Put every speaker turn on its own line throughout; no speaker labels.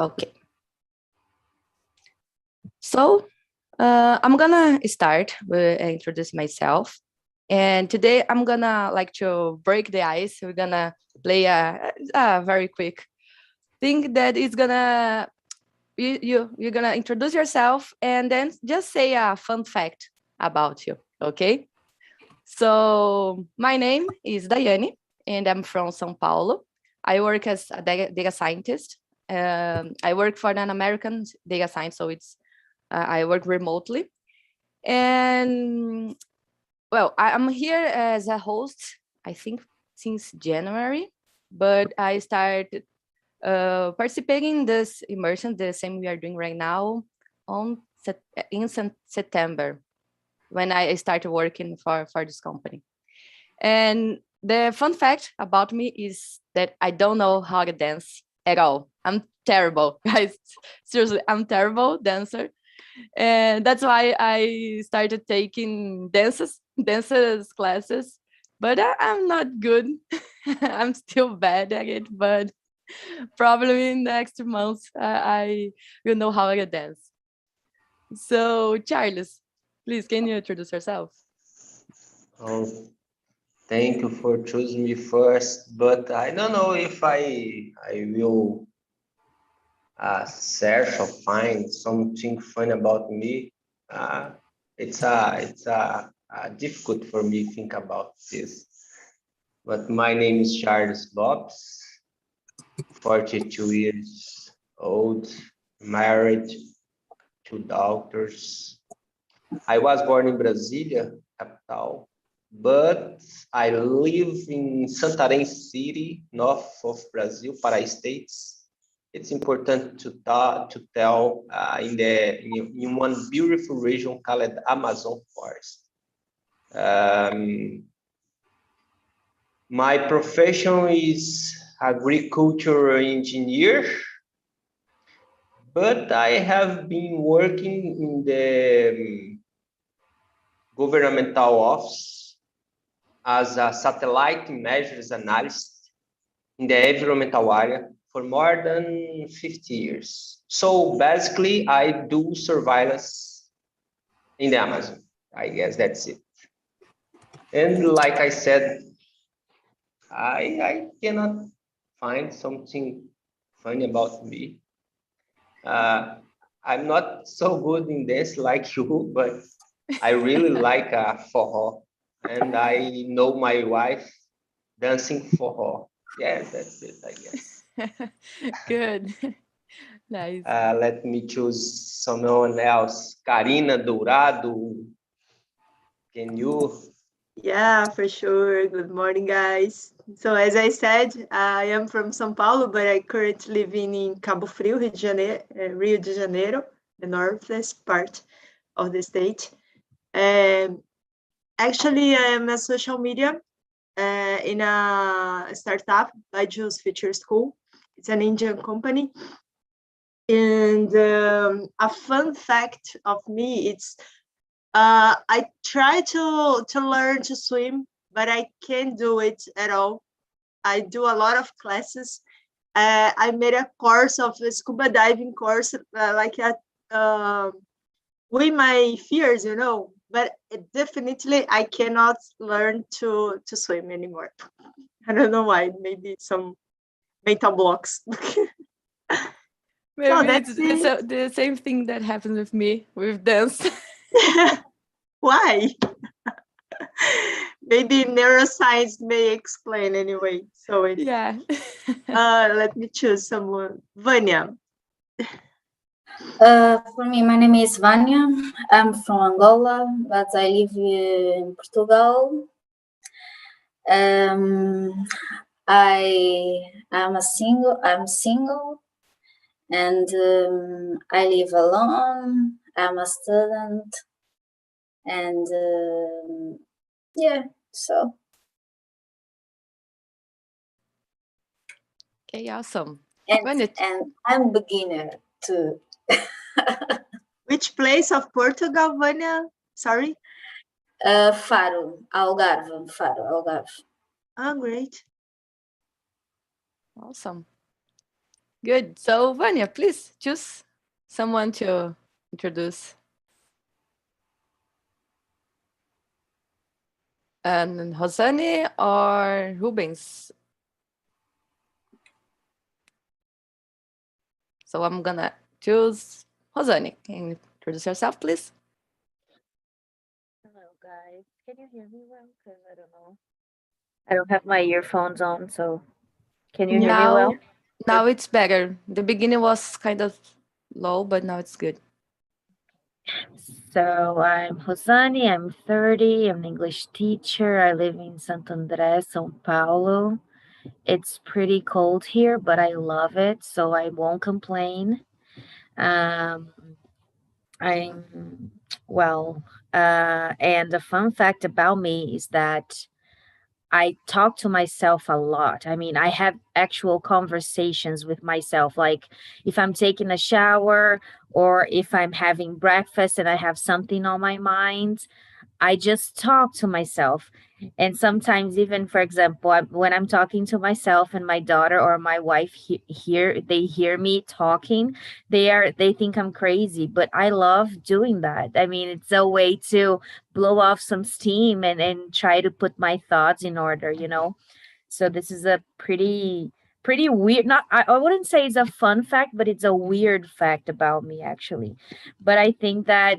Okay. So I'm gonna start with introduce myself. And today I'm gonna like to break the ice. We're gonna play a very quick thing that is gonna you're gonna introduce yourself and then just say a fun fact about you. Okay. So my name is Daiane and I'm from São Paulo. I work as a data scientist. I work for an American data science, so it's I work remotely. And well, I'm here as a host, I think since January, but I started participating in this immersion, the same we are doing right now, in September, when I started working for this company. And the fun fact about me is that I don't know how to dance at all. I'm terrible, guys. Seriously, I'm terrible dancer. And that's why I started taking dances classes. But I'm not good. I'm still bad at it. But probably in the next months, I will know how to dance. So, Charles, please, can you introduce yourself?
Oh, thank you for choosing me first, but I don't know if I will search or find something fun about me. It's difficult for me to think about this. But my name is Charles Bobs, 42 years old, married, 2 daughters. I was born in Brasília, capital, but I live in Santarém City, north of Brazil, Pará States. It's important to tell in one beautiful region called Amazon Forest. My profession is agriculture engineer, but I have been working in the governmental office as a satellite measures analyst in the environmental area for more than 50 years. So basically, I do surveillance in the Amazon. I guess that's it. And like I said, I cannot find something funny about me. I'm not so good in dance like you, but I really like forró, and I know my wife dancing forró. Yeah, that's it, I guess.
Good. Nice.
Let me choose someone else. Karina Dourado, can you?
Yeah, for sure. Good morning, guys. So as I said, I am from São Paulo, but I currently live in Cabo Frio, Rio de Janeiro, the northwest part of the state. Actually, I am a social media in a startup by Juice Future School. It's an Indian company. And a fun fact of me, it's I try to learn to swim, but I can't do it at all. I do a lot of classes. I made a course of a scuba diving course, with my fears, but definitely I cannot learn to swim anymore. I don't know why. Maybe some mental blocks.
Maybe it's the same thing that happens with me with dance.
Why? Maybe neuroscience may explain anyway. So
yeah.
Let me choose someone. Vanya.
For me, my name is Vanya. I'm from Angola, but I live in Portugal. I'm single, and I live alone. I'm a student, and yeah, so.
Okay, awesome.
And I'm beginner too.
Which place of Portugal, Vanya? Sorry?
Faro, Algarve.
Oh, great.
Awesome. Good. So, Vanya, please choose someone to introduce. And Rosane or Rubens? So I'm gonna choose Rosane. Can you introduce yourself, please?
Hello, guys. Can you hear me well? Because I don't know. I don't have my earphones on, so can you hear me well?
Now it's better. The beginning was kind of low, but now it's good.
So I'm Rosane, I'm 30, I'm an English teacher. I live in Santo André, São Paulo. It's pretty cold here, but I love it, so I won't complain. I'm well, and the fun fact about me is that I talk to myself a lot. I mean, I have actual conversations with myself. Like if I'm taking a shower or if I'm having breakfast and I have something on my mind, I just talk to myself. And sometimes, even for example, when I'm talking to myself and my daughter or my wife they hear me talking, they think I'm crazy, but I love doing that. I mean, it's a way to blow off some steam and try to put my thoughts in order, you know. So this is a pretty weird, not I wouldn't say it's a fun fact, but it's a weird fact about me actually. But I think that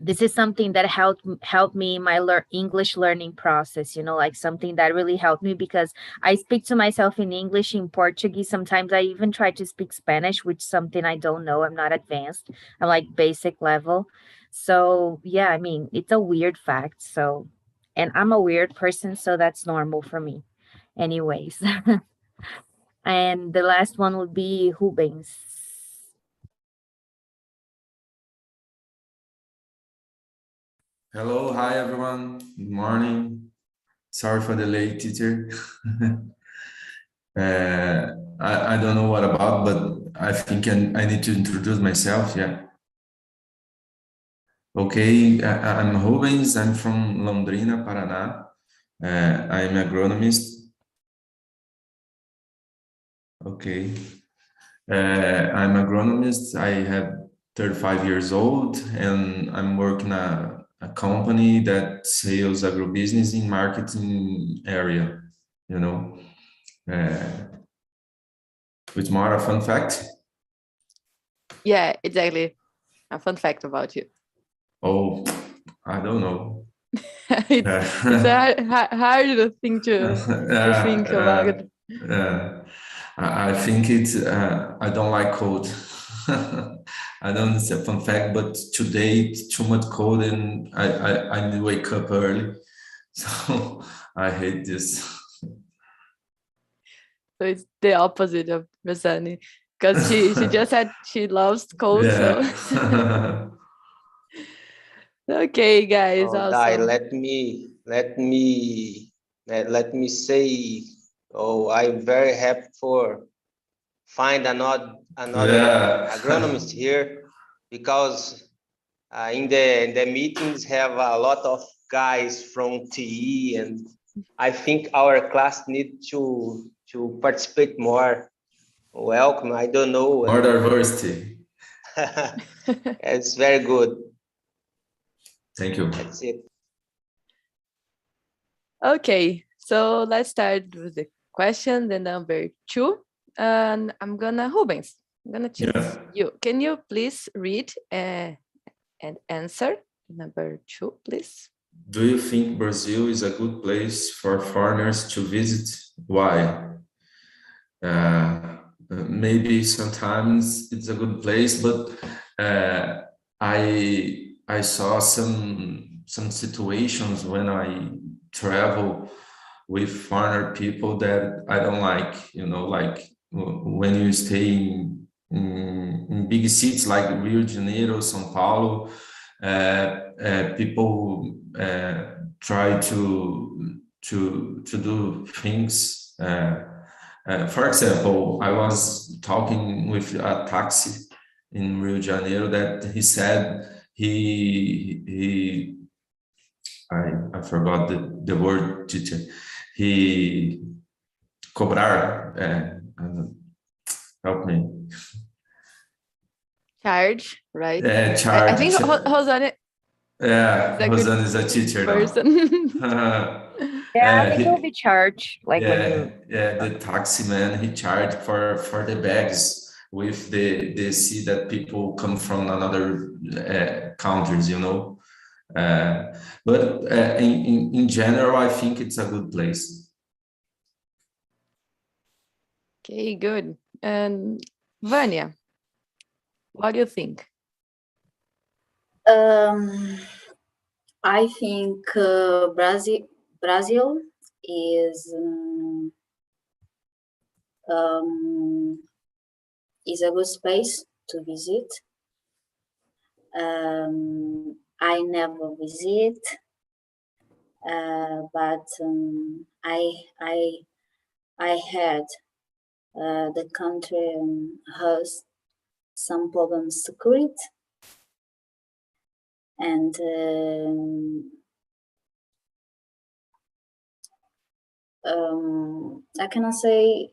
this is something that helped me in my English learning process, you know, like something that really helped me because I speak to myself in English, in Portuguese. Sometimes I even try to speak Spanish, which is something I don't know. I'm not advanced. I'm like basic level. So yeah, I mean, it's a weird fact. So, and I'm a weird person, so that's normal for me. Anyways. And the last one would be Rubens.
Hello, hi everyone. Good morning. Sorry for the late, teacher. I don't know what about, but I think I need to introduce myself. Yeah. Okay, I'm Rubens. I'm from Londrina, Paraná. I'm agronomist. Okay. I'm agronomist. I have 35 years old, and I'm working a company that sells agribusiness in marketing area, you know. With more a fun fact?
Yeah, exactly. A fun fact about you.
Oh, I don't know.
It's a hard thing to think about.
I think it's, I don't like cold. I don't, it's a fun fact, but today it's too much cold and I need to wake up early. So I hate this.
So it's the opposite of Rosani, because she just said she loves cold.
Yeah.
So okay, guys.
Oh, Dai,
Awesome.
let me say, oh, I'm very happy for find another agronomist here, because in the meetings have a lot of guys from TE, and I think our class need to participate more. Welcome. I don't know.
More diversity.
It's very good.
Thank you.
That's it.
Okay, so let's start with the question, the number 2. And Rubens, I'm gonna choose you. Can you please read and answer number 2, please?
Do you think Brazil is a good place for foreigners to visit? Why? Maybe sometimes it's a good place, but I saw some situations when I travel with foreigner people that I don't like, you know, like when you stay in big cities like Rio de Janeiro, São Paulo, people try to do things. For example, I was talking with a taxi in Rio de Janeiro that he said I forgot the word, teacher. He cobrar. Help me.
Charge, right?
Yeah,
I think Rosane
yeah,
is a
Rosanne
good
is a teacher now.
person.
Yeah,
he-
people be charged like when you.
yeah, the taxi man, he charged for the bags with the see that people come from another countries, you know. But in general, I think it's a good place.
Okay, good. And Vanya, what do you think?
I think Brazil is a good space to visit. I never visit, but I had the country has some problems security, and I cannot say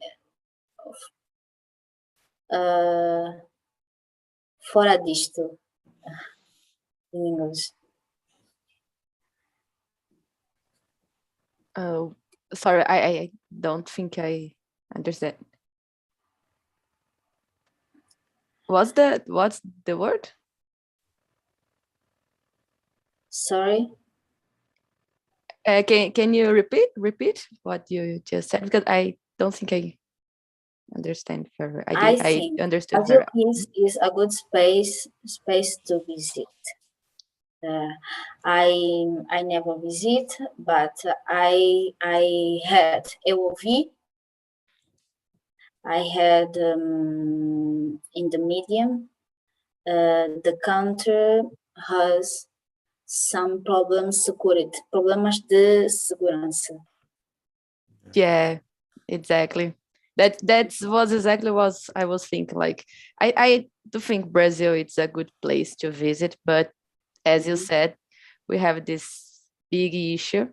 fora disto in English.
Oh, sorry, I don't think I understand. What's the word?
Sorry.
Can you repeat what you just said? Because I don't think I understand very. I understood
Brazil
very.
is a good space to visit. I never visit, but I had I had in the medium the country has some problems security, problemas de segurança.
Yeah, exactly. That was exactly what I was thinking. Like I do think Brazil it's a good place to visit, but as you said, we have this big issue.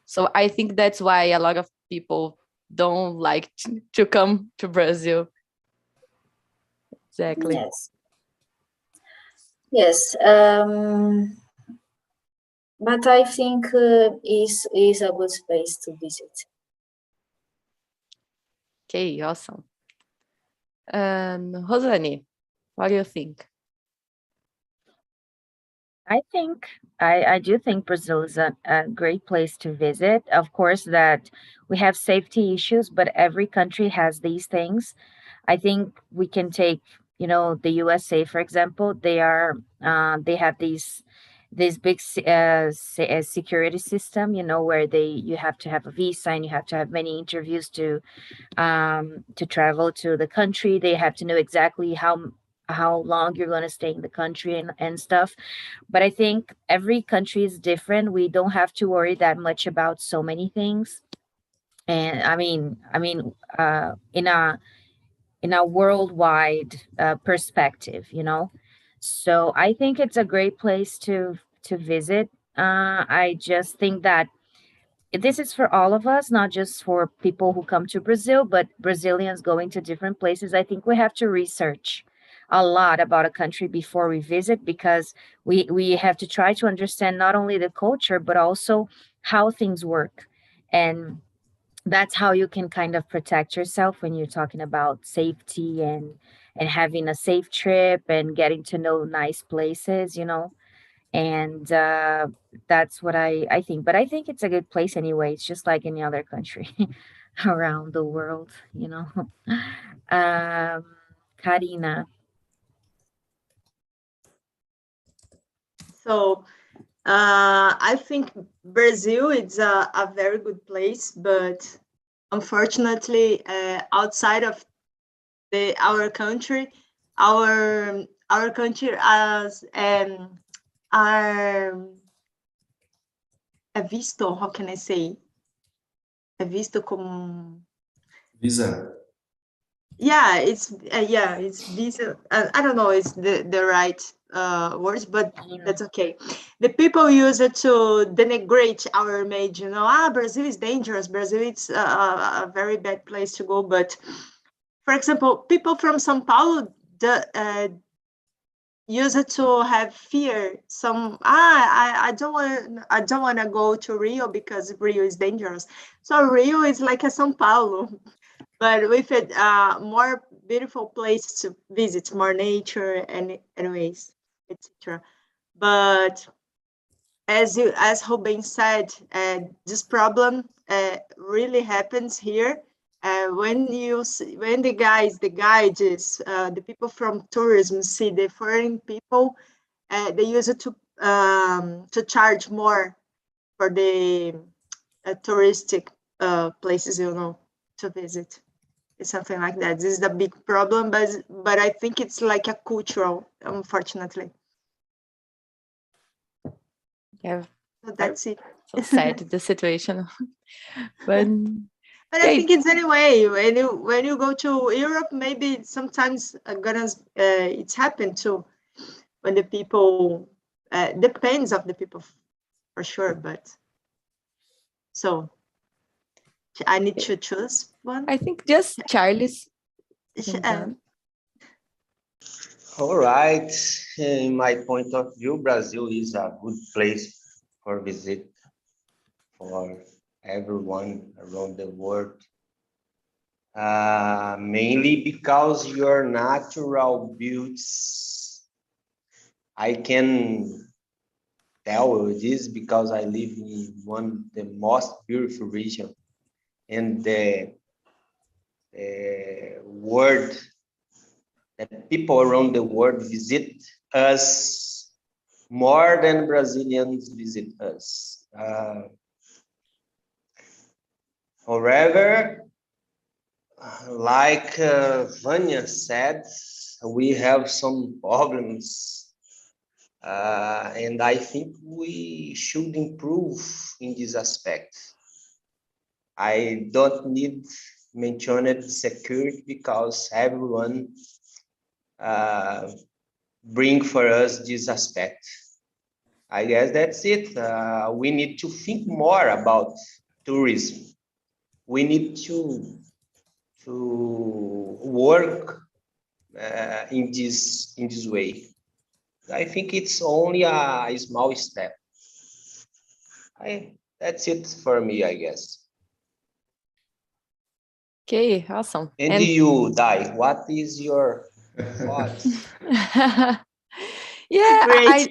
So I think that's why a lot of people don't like to come to Brazil. Exactly.
Yes. Yes. But I think is a good space to visit.
Okay, awesome. Rosane, what do you think?
I do think Brazil is a great place to visit. Of course, that we have safety issues, but every country has these things. I think we can take, the USA, for example. They have this big security system, where you have to have a visa and you have to have many interviews to travel to the country. They have to know exactly how long you're going to stay in the country and stuff. But I think every country is different. We don't have to worry that much about so many things. And I mean, in a worldwide perspective, So I think it's a great place to visit. I just think that this is for all of us, not just for people who come to Brazil, but Brazilians going to different places. I think we have to research a lot about a country before we visit, because we have to try to understand not only the culture, but also how things work. And that's how you can kind of protect yourself when you're talking about safety and having a safe trip and getting to know nice places, and that's what I think. But I think it's a good place anyway. It's just like any other country around the world. Karina.
So I think Brazil is a very good place, but unfortunately, outside of our country, our country as are visto. How can I say? Visto como.
Visa.
Yeah, it's visa. I don't know it's the right words, but that's okay. The people use it to denigrate our image. Brazil is dangerous. Brazil is a very bad place to go. But for example, people from São Paulo used to have fear. I don't want to go to Rio because Rio is dangerous. So Rio is like a São Paulo, but with it more beautiful place to visit, more nature, and anyways, etc. But as Ruben said, this problem really happens here. When the guides, the people from tourism see the foreign people, they use it to charge more for the touristic places, to visit. It's something like that. This is the big problem, but I think it's like a cultural, unfortunately.
Yeah,
So that's it.
so sad the situation, but
I think it's anyway. When you go to Europe, maybe sometimes it's happened too. When the people depends of the people for sure, but so I need to choose one.
I think just Charlie's.
All right. In my point of view, Brazil is a good place for visit for everyone around the world. Mainly because your natural beauties. I can tell you this because I live in one of the most beautiful regions in the world. That people around the world visit us more than Brazilians visit us. However, like Vanya said, we have some problems, and I think we should improve in this aspect. I don't need mentioned security because everyone bring for us this aspect. I guess that's it. We need to think more about tourism. We need to work in this way. I think it's only a small step. That's it for me, I guess.
Okay, awesome.
And you, Dai, what is your thoughts?
Yeah,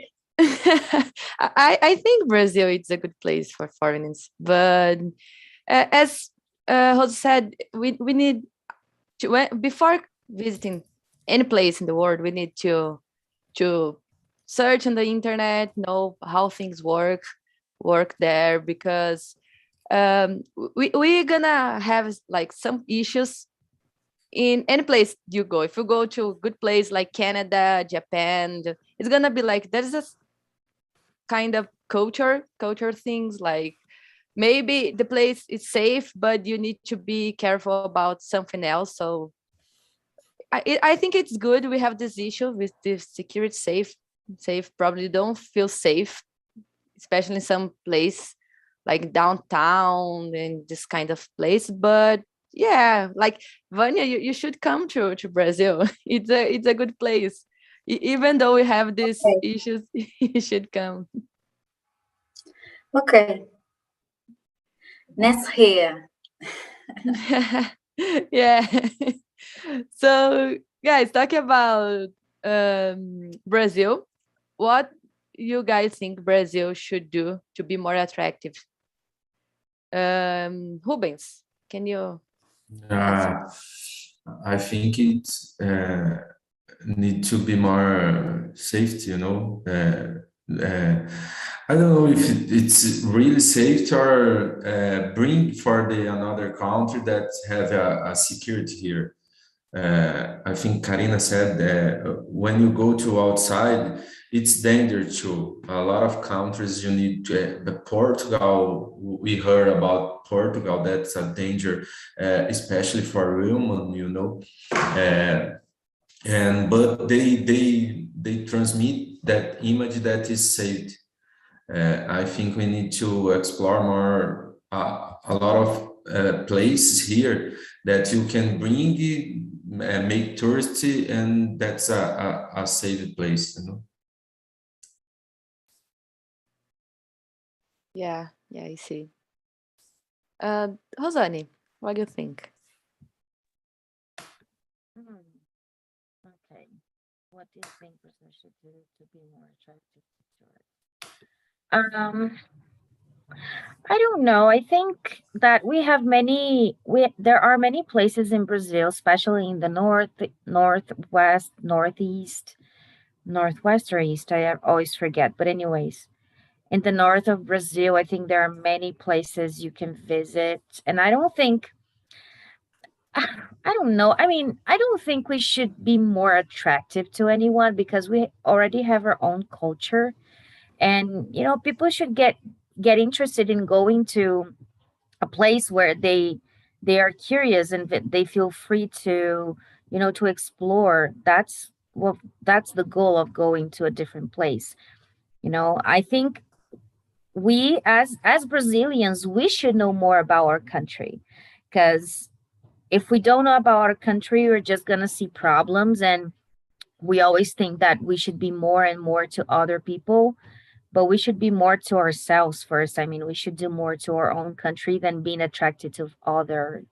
I think Brazil is a good place for foreigners, but as Jose said, we need to, before visiting any place in the world, we need to search on the internet, know how things work there, because we're gonna have like some issues in any place you go. If you go to a good place like Canada, Japan, it's gonna be like there's this kind of culture things, like maybe the place is safe, but you need to be careful about something else. So I think it's good we have this issue with the security. Safe probably don't feel safe, especially in some place like downtown and this kind of place. But yeah, like Vanya, you should come to Brazil. It's a good place. Even though we have these issues, you should come.
Okay. Next here.
Yeah. So guys, talking about Brazil, what you guys think Brazil should do to be more attractive? Rubens, can you?
I think it need to be more safety, I don't know if it's really safe or bring for the another country that have a security here. I think Karina said that when you go to outside, it's dangerous too. A lot of countries you need to, Portugal, we heard about Portugal, that's a danger, especially for women, but they transmit that image that is safe. I think we need to explore more a lot of places here that you can bring make touristy, and that's a safe place, you know.
Yeah, I see. Rosane, what do you think?
Okay. What do you think Brazil should do to be more attractive to tourists? I don't know. I think that there are many places in Brazil, especially in the north, northwest, northwest or east. I always forget. But anyways, in the north of Brazil, I think there are many places you can visit. And I don't think, I don't know. I mean, I don't think we should be more attractive to anyone because we already have our own culture. And, people should get interested in going to a place where they are curious and they feel free to to explore. That's the goal of going to a different place. I think we as Brazilians, we should know more about our country, because if we don't know about our country, we're just going to see problems, and we always think that we should be more and more to other people, but we should be more to ourselves first. I mean, we should do more to our own country than being attracted to other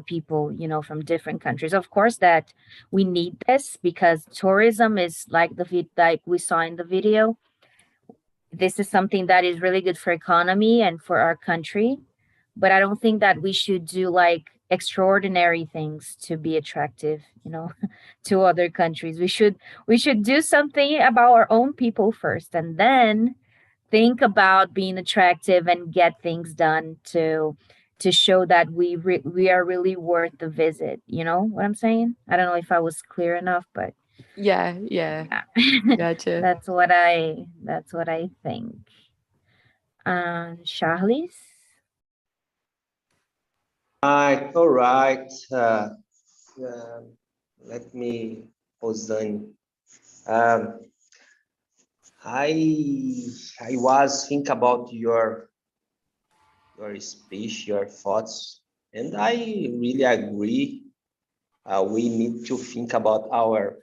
people, from different countries. Of course that we need this, because tourism is like like we saw in the video. This is something that is really good for economy and for our country, but I don't think that we should do like extraordinary things to be attractive, to other countries. We should do something about our own people first, and then think about being attractive and get things done to show that we are really worth the visit. You know what I'm saying? I don't know if I was clear enough, but
Yeah.
yeah.
Gotcha.
That's what I think. Charles?
All right. Let me, Rosane. I was think about your speech, your thoughts, and I really agree. We need to think about our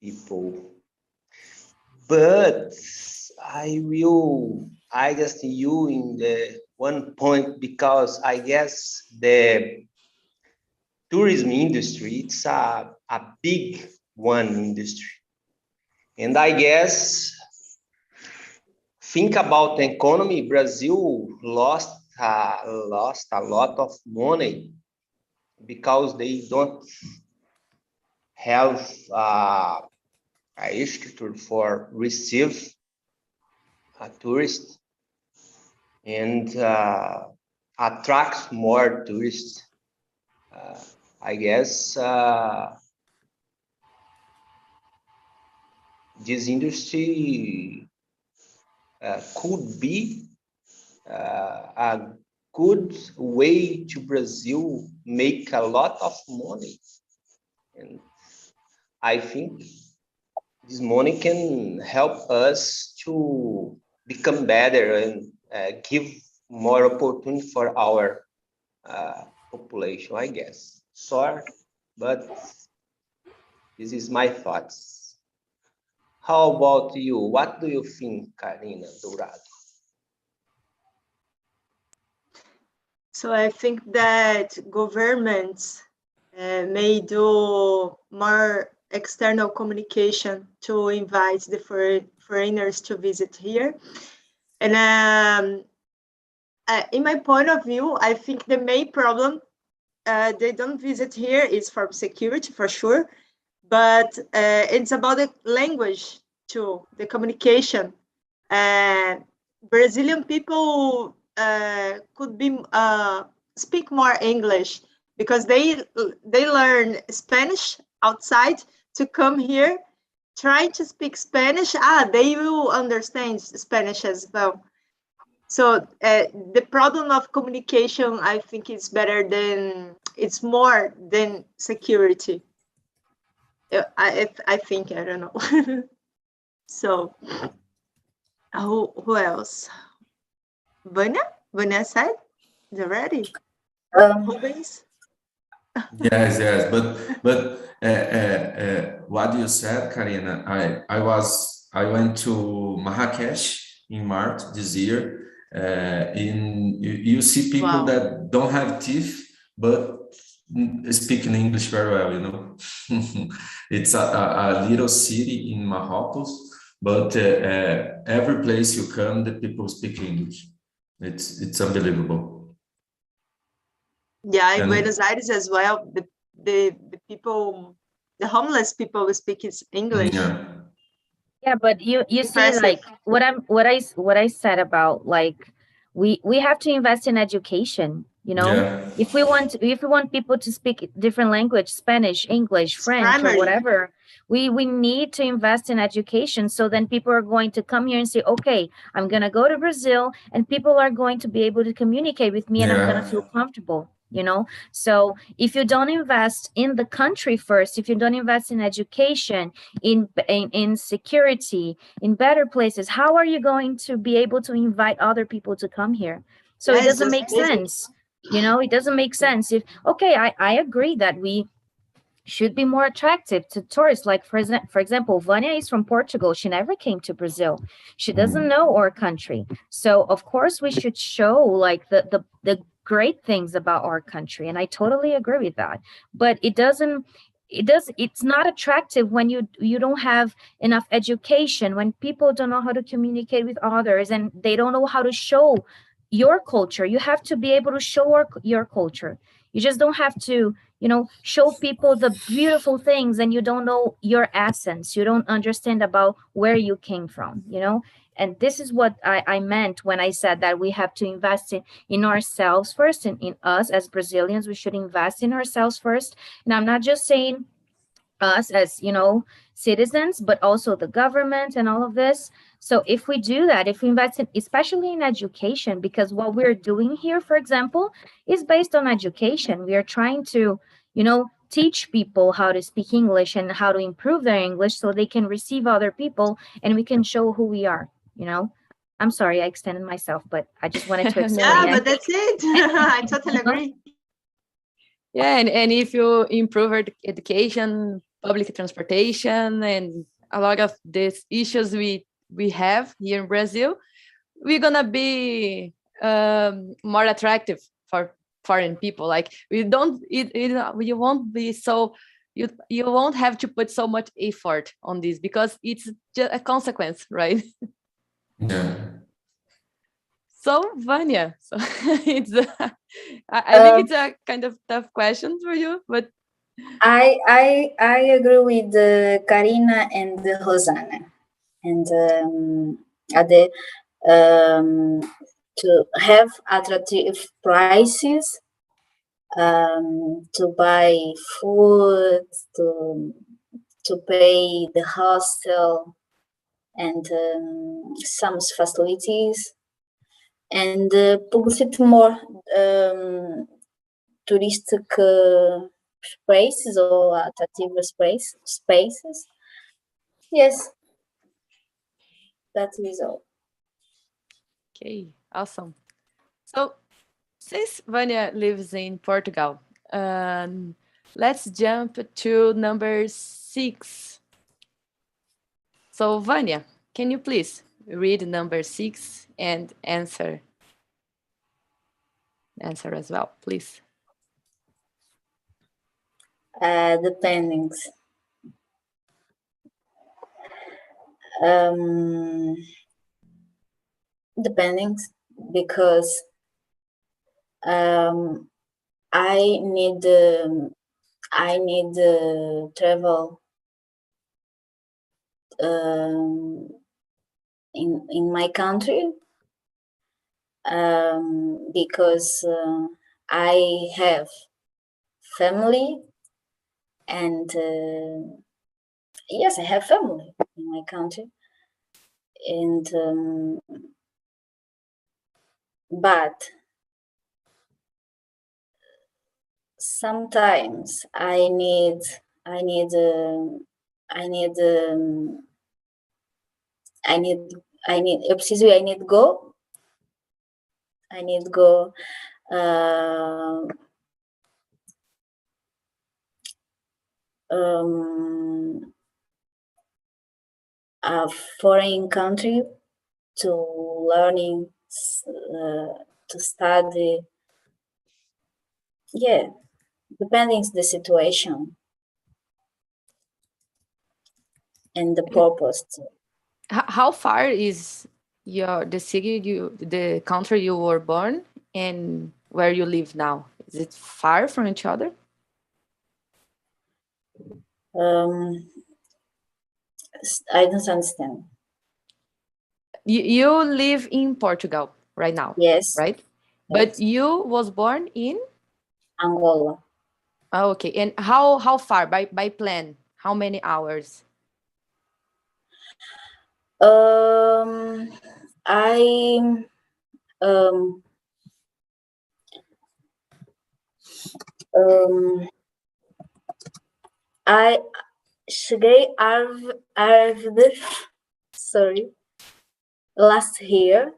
people, but I guess you in the one point, because I guess the tourism industry, it's a big one industry, and I guess think about the economy. Brazil lost a lot of money because they don't have a structure for receive a tourist and attract more tourists. I guess this industry could be a good way to Brazil make a lot of money, and I think this money can help us to become better and give more opportunity for our population, I guess. Sorry, but this is my thoughts. How about you? What do you think, Karina Dourado?
So I think that governments may do more external communication to invite the foreigners to visit here. And in my point of view, I think the main problem they don't visit here is for security, for sure, but it's about the language too, the communication. Brazilian people could be speak more English because they learn Spanish outside to come here, try to speak Spanish. They will understand Spanish as well. So the problem of communication, I think, is it's more than security. I think, I don't know. So who else? Vanya said, is it ready? Rubens?
Yes, but what you said, Karina, I went to Marrakesh in March this year. You see people
Wow.
that don't have teeth, but speaking English very well, you know. It's a little city in Marrocos, but every place you come, the people speak English. It's unbelievable.
Yeah, in
And
Buenos Aires as well, the people, the homeless people speak English.
yeah,
Yeah, but you see,
Impressive.
like what I said about, like, we have to invest in education, you know.
yeah,
If we want people to speak different language, Spanish, English,
It's
French, or
primary.
whatever, we need to invest in education. So then people are going to come here and say, okay, I'm gonna go to Brazil, and people are going to be able to communicate with me, and I'm gonna
yeah.
feel comfortable, you know. So if you don't invest in the country first, if you don't invest in education, in security, in better places, how are you going to be able to invite other people to come here? So
Yeah,
it
it's
doesn't
just
make
basic.
sense. You know, it doesn't make sense. If, okay, I agree that we should be more attractive to tourists. Like, for example, Vania is from Portugal. She never came to Brazil. She doesn't know our country. So of course we should show, like, the great things about our country. And I totally agree with that. But it's not attractive when you don't have enough education, when people don't know how to communicate with others, and they don't know how to show your culture. You have to be able to show your culture. You just don't have to, you know, show people the beautiful things, and you don't know your essence. You don't understand about where you came from, you know. And this is what I meant when I said that we have to invest in ourselves first, in us as Brazilians. We should invest in ourselves first. And I'm not just saying us as, you know, citizens, but also the government and all of this. So if we do that, if we invest in, especially in education, because what we're doing here, for example, is based on education. We are trying to, you know, teach people how to speak English and how to improve their English so they can receive other people, and we can show who we are, you know. I'm sorry I extended myself, but I just wanted to
No,
explain.
Yeah,
I
but
think,
that's it. I totally agree.
yeah, and if you improve education, public transportation, and a lot of these issues we have here in Brazil, we're gonna be more attractive for foreign people. Like, we don't you won't be so, you won't have to put so much effort on this, because it's just a consequence, right?
Yeah.
So Vanya, so it's I think it's a kind of tough question for you, but
I agree with Karina and Rosanna, and the to have attractive prices, to buy food, to pay the hostel, and some facilities, and publicity more touristic spaces or attractive spaces. Yes, that is all.
okay, awesome. So since Vanya lives in Portugal, let's jump to number 6. So Vanya, can you please read number 6 and answer as well, please?
Dependings. Dependings, because I need travel in my country, because I have family, and yes, I have family in my country, and but sometimes I need eu preciso, I need go a foreign country to learning, to study. Yeah, depending the situation and the purpose.
How far is the country you were born and where you live now? Is it far from each other?
I don't understand.
You live in Portugal right now.
Yes.
Right? But you was born in
Angola.
Oh, okay. And how far by plane? How many hours?
I cheguei sorry, last year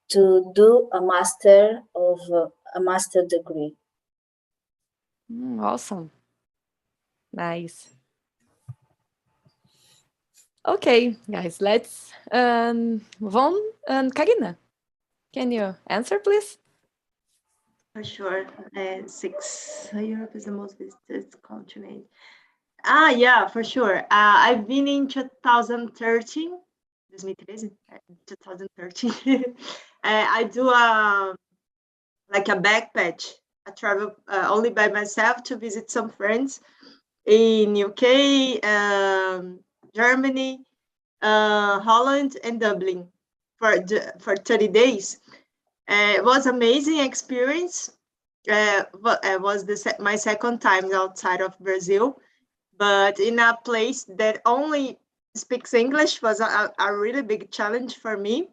to do a master degree.
Awesome. Nice. Okay, guys, let's move on. Karina, can you answer, please?
For sure. Europe is the most visited continent. Yeah, for sure. I've been in 2013. 2013. I do like a backpack. I travel only by myself to visit some friends in UK, Germany, Holland, and Dublin for 30 days. It was amazing experience. It was my second time outside of Brazil, but in a place that only speaks English was a really big challenge for me.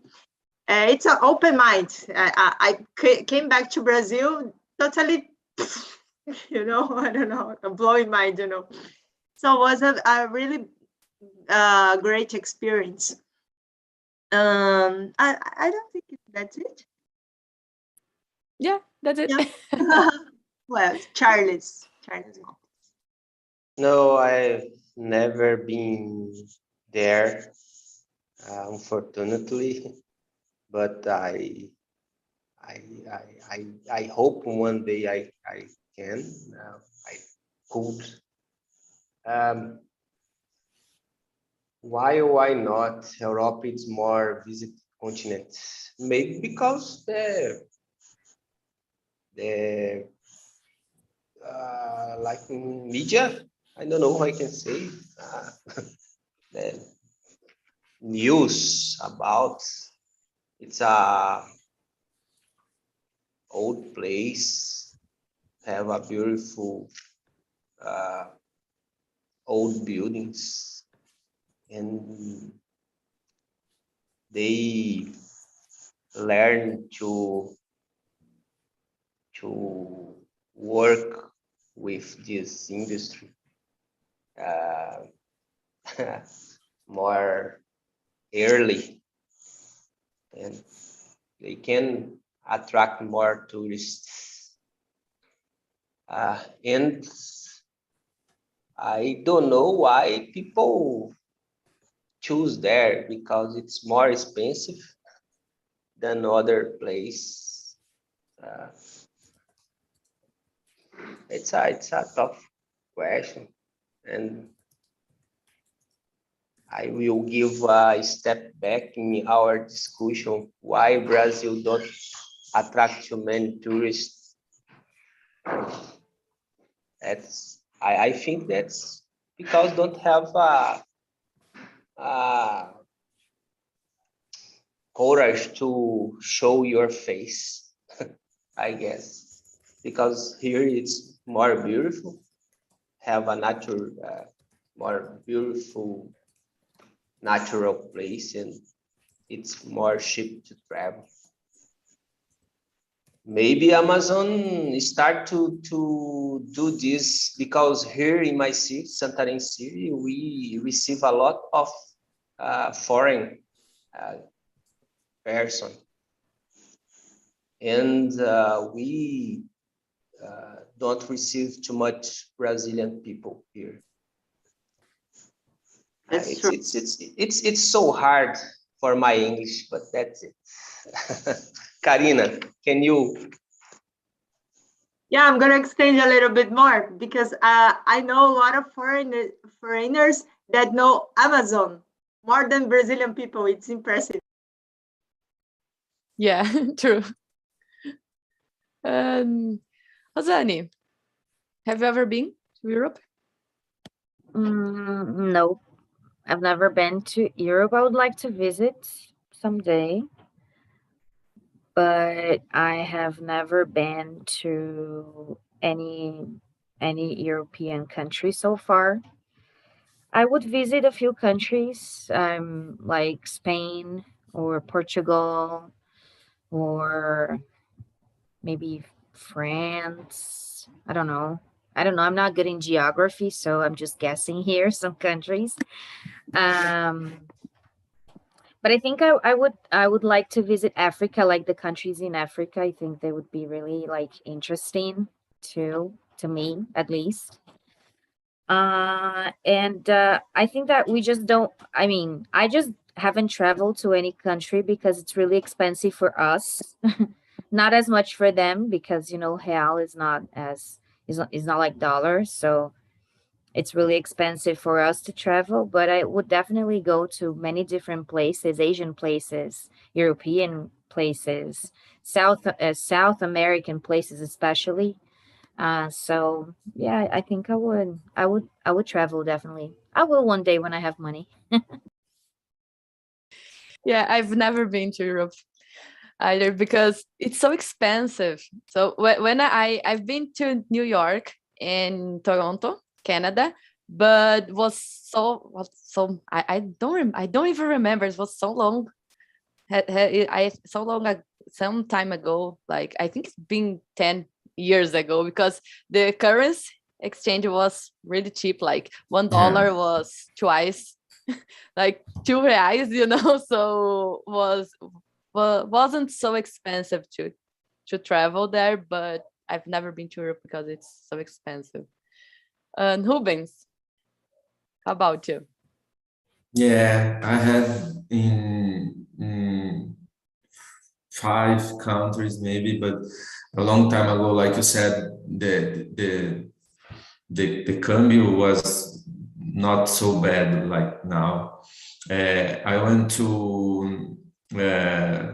It's an open mind. I came back to Brazil totally, I don't know, a blowing mind, So it was a really great experience. I don't think that's it.
Yeah, that's it.
Yeah. Well, Charles.
No, I've never been there, unfortunately, but I hope one day I can. I could. Why not? Europe is more visited continent. Maybe because the like media, I don't know how I can say, the news about it's a old place, have a beautiful old buildings, and they learn to work with this industry more early, and they can attract more tourists. And I don't know why people choose there, because it's more expensive than other place. It's a tough question, and I will give a step back in our discussion why Brazil don't attract too many tourists. I think that's because don't have a courage to show your face, I guess, because here it's more beautiful, have a more beautiful natural place, and it's more cheap to travel. Maybe Amazon start to do this, because here in my city, Santarém City, we receive a lot of foreign person, and we don't receive too much Brazilian people here.
That's true.
It's so hard for my English, but that's it. Karina, can you?
Yeah, I'm gonna extend a little bit more because I know a lot of foreigners that know Amazon more than Brazilian people. It's impressive.
Yeah, true. Rosane, have you ever been to Europe?
No, I've never been to Europe. I would like to visit someday, but I have never been to any European country so far. I would visit a few countries, like Spain or Portugal or maybe France. I don't know. I'm not good in geography, so I'm just guessing here some countries. But I think I would like to visit Africa, like the countries in Africa. I think they would be really like interesting too, to me at least. And I think that we just don't. I mean, I just haven't traveled to any country because it's really expensive for us. Not as much for them because real is not is not like dollar, so it's really expensive for us to travel. But I would definitely go to many different places, Asian places, European places, South American places especially. So yeah, I think I would travel definitely. I will one day when I have money.
Yeah, I've never been to Europe either because it's so expensive. So when I've been to New York and Toronto, Canada, but I don't even remember. It was so long. So long some time ago. Like I think it's been 10 years ago because the currency exchange was really cheap. Like $1 was twice like R$ 2, so wasn't so expensive to travel there, but I've never been to Europe because it's so expensive. And Rubens, how about you?
Yeah, I have in 5 countries maybe, but a long time ago, like you said, the cambio was not so bad like now. I went to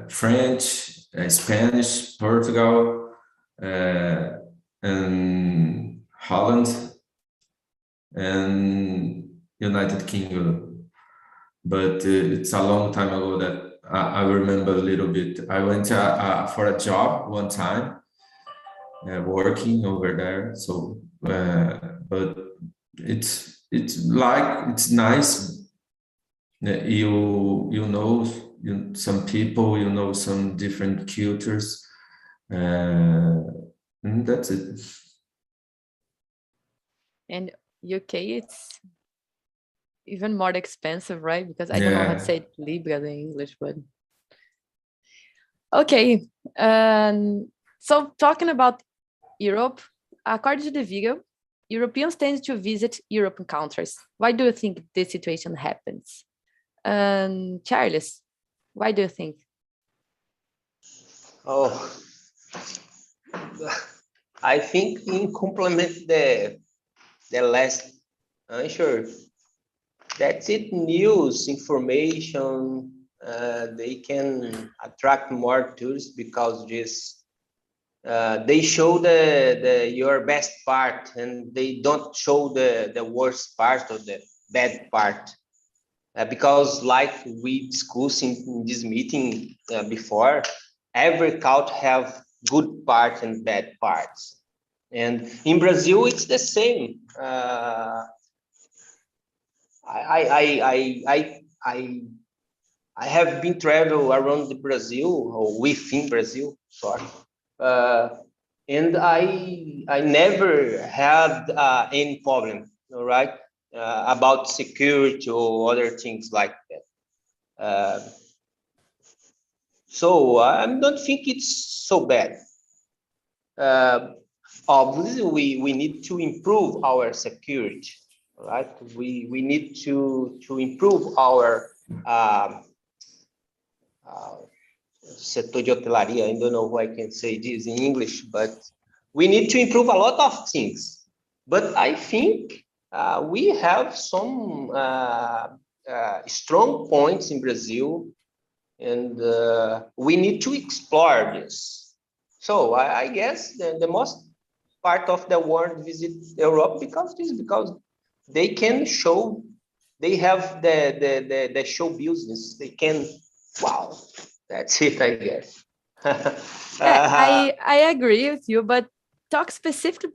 French, Spanish, Portugal, and Holland, and United Kingdom. But it's a long time ago that I remember a little bit. I went for a job one time, working over there. So, but it's nice. You know some people, some different cultures, and that's it.
And UK, it's even more expensive, right? Because I don't know how to say Libra in English, but okay. So talking about Europe, according to the video, Europeans tend to visit European countries. Why do you think this situation happens? Charles, why do you think?
Oh, I think in complement the last answer, that's it. News information, they can attract more tourists because they show your best part and they don't show the worst part or the bad part. Because like we discussed in this meeting before, every culture have good parts and bad parts. And in Brazil, it's the same. I have been travel around the Brazil or within Brazil, sorry, and I never had any problem, all right, about security or other things like that. So I don't think it's so bad. obviously we need to improve our security, right? We need to improve our setor de hotelaria. I don't know how I can say this in English, but we need to improve a lot of things. But I think we have some strong points in Brazil, and we need to explore this. So I guess the most part of the world visit Europe because they can show, they have the show business. They can, wow, that's it, I guess.
I agree with you, but talk specifically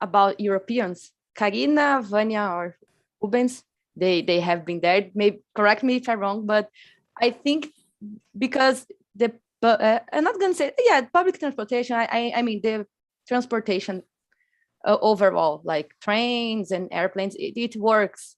about Europeans. Karina, Vanya, or Rubens, they have been there. Maybe correct me if I'm wrong, but I think because I'm not gonna say public transportation. I mean the transportation overall, like trains and airplanes, it works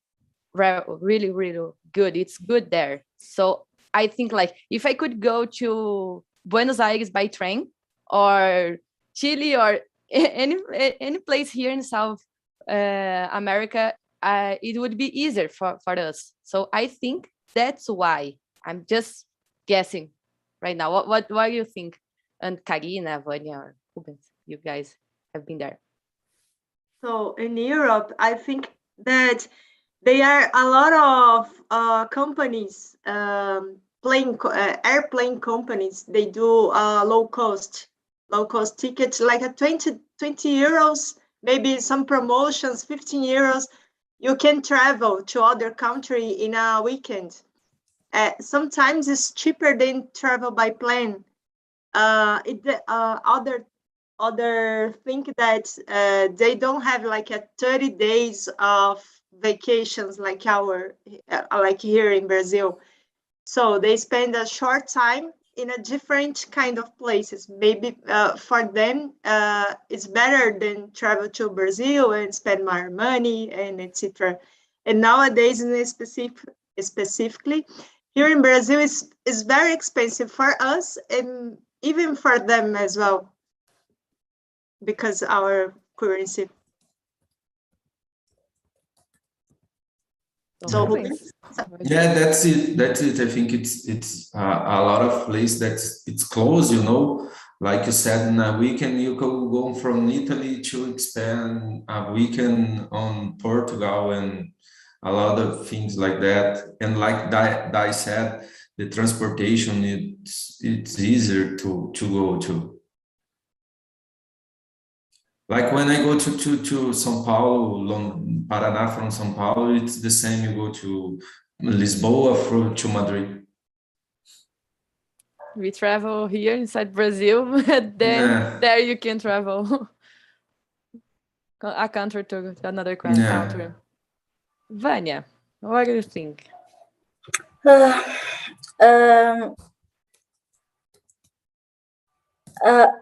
really good. It's good there. So I think like if I could go to Buenos Aires by train or Chile or any place here in South America, it would be easier for us. So I think that's why. I'm just guessing right now. What do you think? And Karina, Vanya, or Rubens, you guys have been there.
So in Europe, I think that there are a lot of companies, airplane companies. They do low cost tickets, like a 20 euros, maybe some promotions, 15 euros. You can travel to other country in a weekend. Sometimes it's cheaper than travel by plane. Other think that they don't have like a 30 days of vacations like like here in Brazil. So they spend a short time in a different kind of places. Maybe for them it's better than travel to Brazil and spend more money and etc. And nowadays, specifically here in Brazil, is very expensive for us and even for them as well, because our currency.
So
yeah, that's it. I think it's a lot of place that it's close, you know. Like you said, in a weekend you can go from Italy to spend a weekend on Portugal and a lot of things like that. And like Dai said, the transportation it's easier to go to. Like when I go to São Paulo, Paraná from São Paulo, it's the same. You go to Lisboa to Madrid.
We travel here inside Brazil, then there you can travel a country to another country. Vanya, what do you think?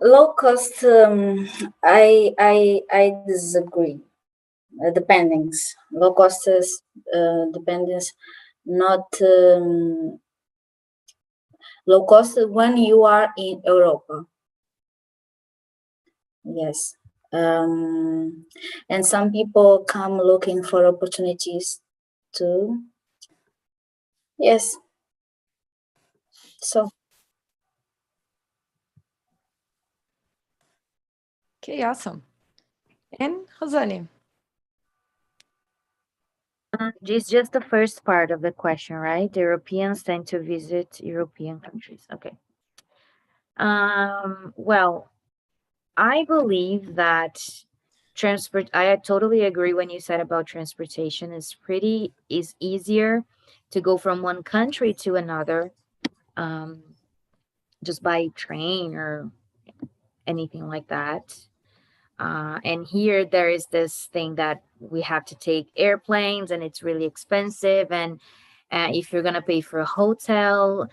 Low cost, I disagree. Dependings, low cost dependence, not low cost when you are in Europa. Yes. And some people come looking for opportunities too. Yes. So.
Okay, awesome. And Rosane?
This is just the first part of the question, right? Europeans tend to visit European countries. Okay. Well, I believe that I totally agree when you said about transportation is easier to go from one country to another, just by train or anything like that. And here there is this thing that we have to take airplanes and it's really expensive. And if you're going to pay for a hotel,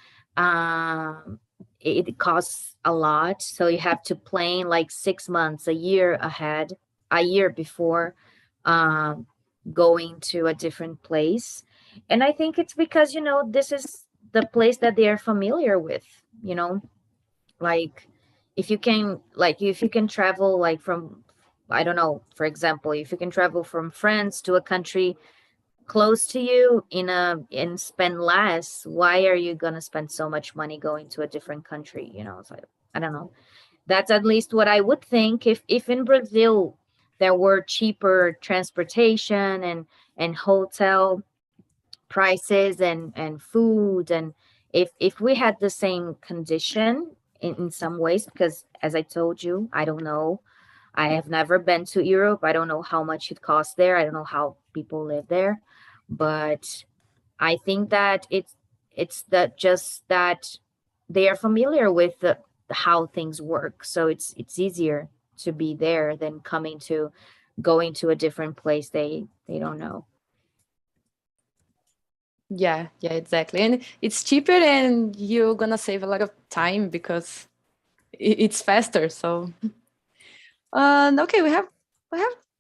it costs a lot. So you have to plan like 6 months, a year before going to a different place. And I think it's because, this is the place that they are familiar with, like if you can travel like from I don't know, for example, if you can travel from France to a country close to you and spend less, why are you gonna spend so much money going to a different country? You know, it's like, I don't know. That's at least what I would think. If in Brazil there were cheaper transportation and hotel prices and food, and if we had the same condition in some ways, because as I told you, I don't know, I have never been to Europe. I don't know how much it costs there. I don't know how people live there, but I think that it's that just that they are familiar with how things work, so it's easier to be there than going to a different place they don't know.
Yeah, exactly. And it's cheaper and you're gonna save a lot of time because it's faster. So okay, we have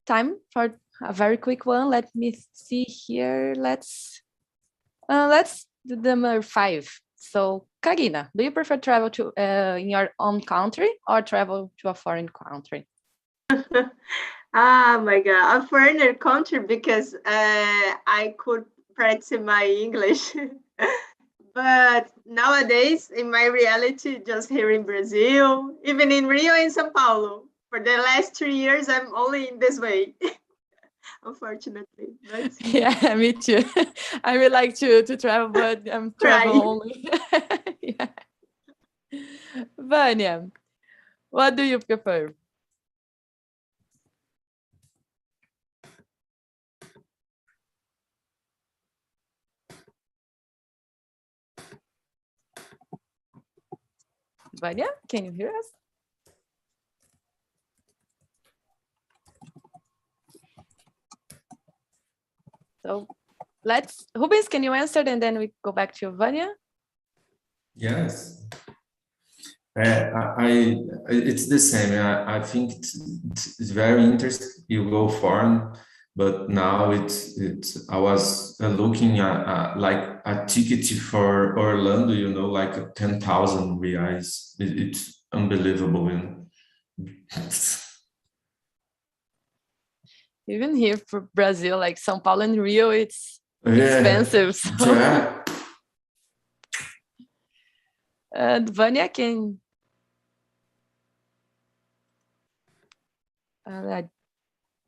time for a very quick one. Let me see here. Let's do number 5. So Karina, do you prefer travel to in your own country or travel to a foreign country?
Ah, my God, a foreigner country because I could practice my English. But nowadays, in my reality, just here in Brazil, even in Rio and São Paulo, for the last 3 years, I'm only in this way, unfortunately. But
Yeah, me too. I would like to travel, but I'm travel
Right.
only. Yeah. Vanya, what do you prefer? Vanya, can you hear us? So Rubens, can you answer and then we go back to Vanya?
Yes. It's the same. I think it's very interesting. You go foreign, but now I was looking at like a ticket for Orlando, you know, like 10,000 reais. It's unbelievable. You know?
Even here for Brazil, like São Paulo and Rio, it's
Yeah.
expensive. So.
Yeah.
And Vanya, can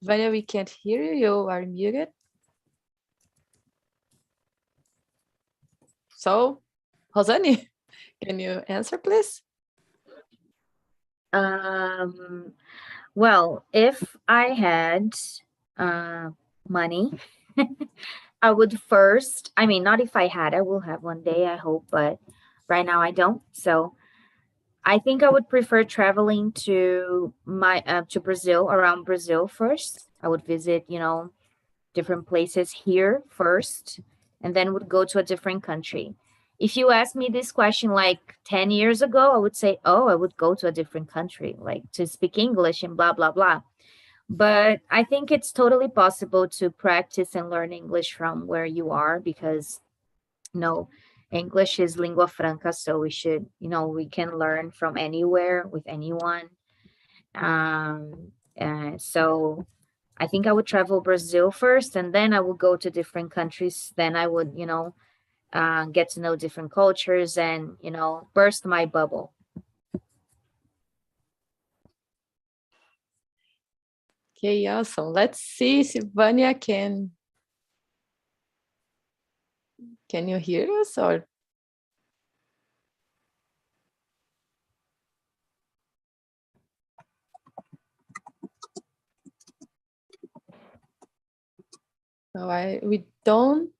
Vanya, we can't hear you. You are muted. So, Rosane, can you answer, please?
Well, if I had money, I would first, I mean, not if I had, I will have one day, I hope, but right now I don't. So I think I would prefer traveling to Brazil, around Brazil first. I would visit, you know, different places here first, and then would go to a different country. If you asked me this question like 10 years ago, I would say, oh, I would go to a different country, like to speak English and blah, blah, blah. But I think it's totally possible to practice and learn English from where you are because, you know, English is lingua franca. So we should, you know, we can learn from anywhere with anyone. So I think I would travel Brazil first, and then I would go to different countries. Then I would, you know, get to know different cultures and, you know, burst my bubble.
Okay, awesome. Let's see if Vanya can you hear us or? No, we don't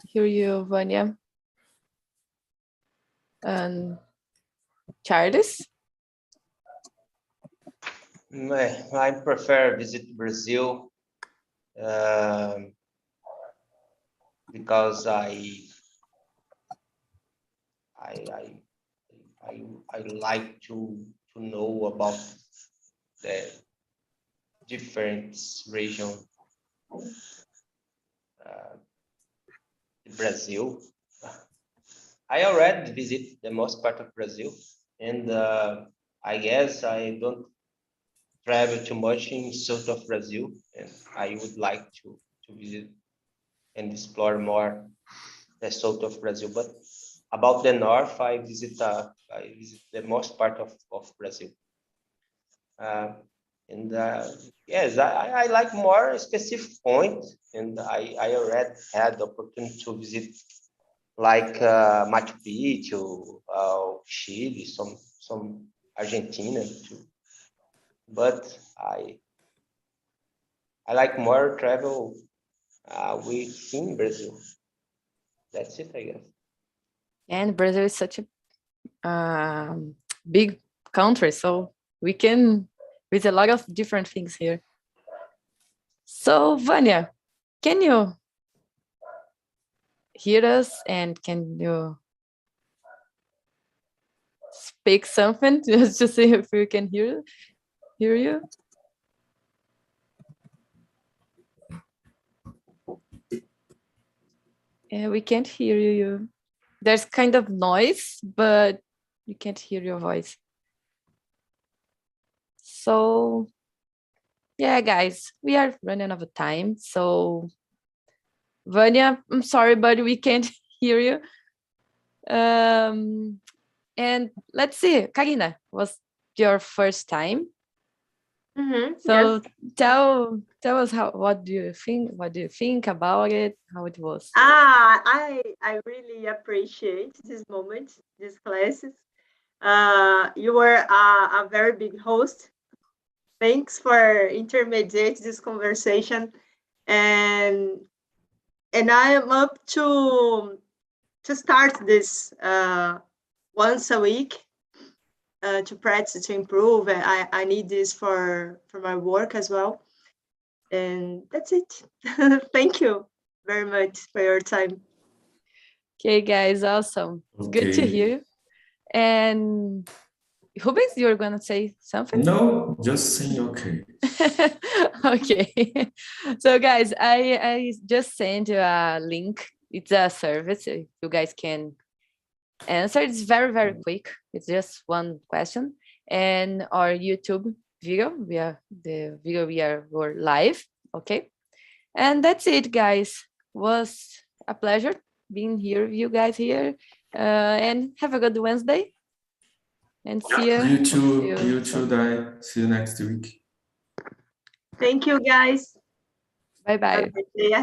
hear you, Vanya. And Charles?
I prefer visit Brazil because I like to know about the different region. Brazil. I already visit the most part of Brazil, and I guess I don't travel too much in south of Brazil, and I would like to visit and explore more the south of Brazil. But about the north, I visit the most part of Brazil. Yes, I like more specific point, and I already had the opportunity to visit like Machu Picchu, Chile, some Argentina too. But I like more travel within Brazil. That's it, I guess.
And Brazil is such a big country, so we can visit a lot of different things here. So, Vanya, can you hear us and can you speak something just to see if we can hear you? Yeah, we can't hear you. There's kind of noise, but you can't hear your voice. So, yeah, guys, we are running out of time. So, Vanya, I'm sorry, but we can't hear you. And let's see, Karina, was your first time? So
yes.
tell us what do you think? What do you think about it? How it was?
I really appreciate this moment, these classes. You were a very big host. Thanks for intermediate this conversation, and I am up to start this once a week to practice, to improve. I need this for my work as well. And that's it. Thank you very much for your time.
Okay, guys, awesome. It's good to
Okay.
hear. And Rubens, you're gonna say something?
No, just saying okay.
Okay. So guys, I just sent you a link. It's a service. You guys can answer. It's very, very quick. It's just one question. And our YouTube video, we're live. Okay. And that's it, guys. Was a pleasure being here with you guys here. And have a good Wednesday. And see you.
You too, Dai. See you next week.
Thank you, guys.
Bye-bye.
Have a good day